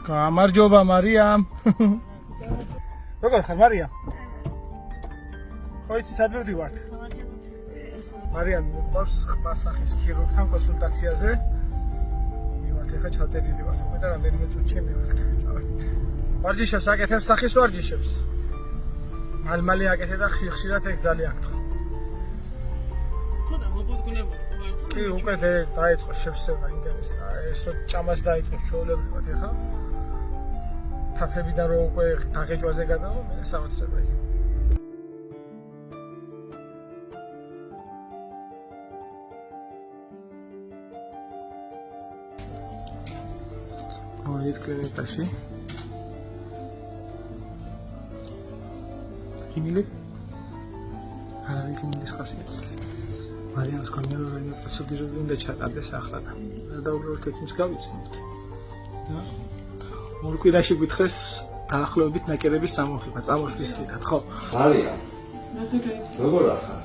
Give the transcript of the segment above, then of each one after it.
გამარჯობა მარიამ. როგორ ხარ მარიამ? ხო იცი სად ვიდივართ? მარიამ გვაქვს ხმასახის ქირურგთან კონსულტაციაზე. მივართ ახლა ჩაწერილი ვართ უკვე და რამდენიმე წუთში მივართ. წავედით. ვარჯიშებს აკეთებ სახის ვარჯიშებს. მალ-მალე აკეთე და ხშირად ეგ ძალიან გთხო. ცოტა მოპოდგნებოდი. კი, უკვე დაიწყო შევსება იმგანის და ესო ჭამას დაიწყო ჩვეულებრივად ახლა. თაფებიდან რო უკვე დაღეჭვაზე გადავა, მე საოცრება იქ. მოვიდეთ კლინიკაში. კინილი? არა, კინილის ხასიათი. მარიამს კონდერო რაიმე პროცედურები უნდა ჩატარდეს ახლა და უბრალოდ ექიმს გავიცნობთ. და ორ კვირაში გითხრეს დაახლოებით ნაკერების სამოხიბა, წამოშლის ხიდან, ხო? მარიამ. როგორ ახარ?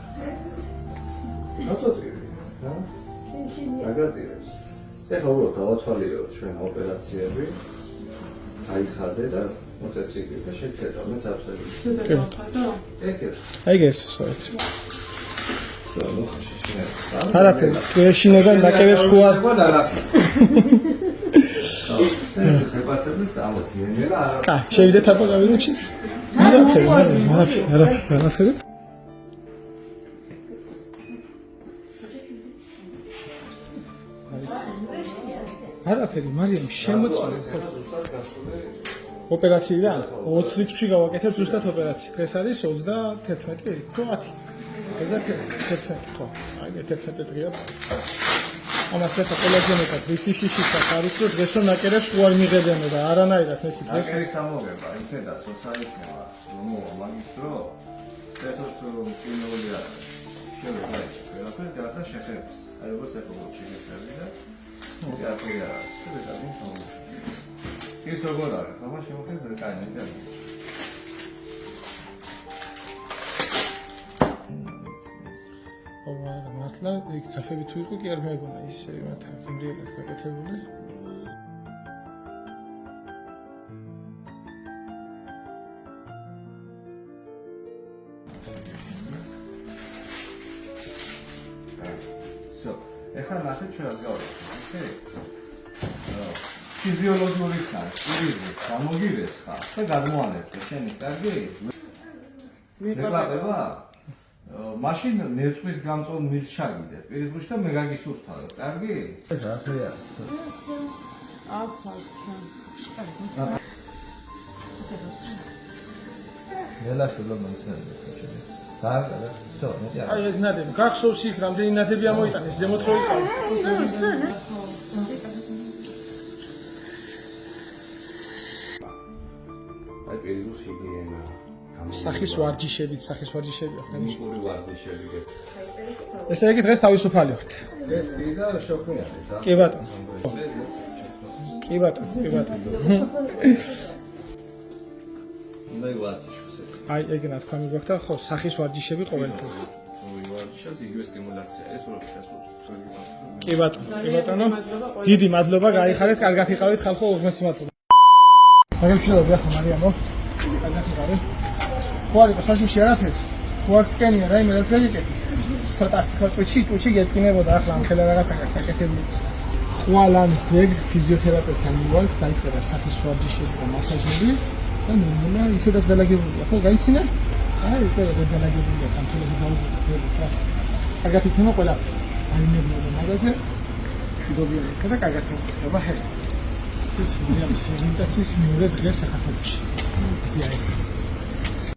ნაცოტი, რა? აგატირებს. ეხლა უბრალოდ დავათვალიეროთ ჩვენ ოპერაციები. აიხადე და მოწესრიგე და შეგხედავ მე საფრთხები. ეგ ეს სწორედ. არაფერი, შეშინებან ნაკერებს ხო არ კა, შევიდეთ აბა კაბინეტში. არაფერი. არაფერი, მარიამ, შემოწმე. ოპერაციიდან 20 რიცხვში გავაკეთებ ზუსტად ოპერაცია. დღეს არის 31, თუ 10. 31, ხო. აი, 11 დღეა. ამას ახლა ყველაზე მეტად რისი შიშისა არის, რომ დღეს რომ ნაკერებს უარ მიღებენ და არანაირად მე თვითონ დღეს ნაკერის ამოგება, ისედაც სოციალისტებმა რომ მაგის დრო საერთოდ კინოლი არის. შეიძლება ყველაფერს გარდა შეხების. აი როგორც ეხლა შეგეცდები და აკეთე არა. შეიძლება ვინმე. ის როგორ არის? ხომ შემოხედე კაინი და მართლა იქ წაფები თუ იყო კი არ მეგონა ისე მათ იმრიელად გაკეთებული. So, ეხლა ნახეთ ჩვენ რა გავაკეთე. ფიზიოლოგიური ხარ, პირი, გამოგივეს ხარ და გადმოანებს შენი კარგი? მიყავება? მაშინ ნერწვის გამწვან მილს ჩაგიდე. პირის გუშ და მე გაგისურთავ. კარგი? რა ხეა? ნელაშულო მომცემდა შენ. საერთოდ всё, მეტი არა. აი ეგ ნადები, გახსოვს იქ რამდენი ნადები ამოიტანეს, ზემოთ რო იყავი. აი პირის გუშ ჰიგიენა. სახის ვარჯიშები ხდა მის მისური ვარჯიშები. ესე იგი დღეს თავისუფალი ვართ. ეს კი და შოხმიანი და. კი ბატონო. კი ბატონო. უნდა ვარჯიშოს ეს. აი ეგ რა თქვა მიგვაქვს ხო სახის ვარჯიშები ყოველდღე. ვარჯიშოს იგივე სტიმულაცია ეს რო შესაძლოა. კი ბატონო. დიდი მადლობა, გაიხარეთ, კარგად იყავით ხალხო, უღმესი მადლობა. მაგალითად ახლა მარიამო. კარგად იყავით. ხო არის საშიში არაფერი. ხო აქკენია რაიმე რაც გეკეთის. ცოტა კუჩი გეტყინებოდა ახლა ამ ხელა რაღაცა გაკეთებული. ხვალან ზეგ ფიზიოთერაპევტთან მივალთ, დაიწყება სახის ვარჯიშები და მასაჟები და ნორმალა ისედაც დალაგებულია. ხო გაიცინა? აი ყველა დალაგებულია, ამ ხელაზე გავუგებია. კარგად იქნება ყველა. აინებია მაგაზე. შვიდობიანი იქა და კარგად იქნება ჰე. ეს ვიდეოს პრეზენტაციის მეორე დღე საქართველოში. ეს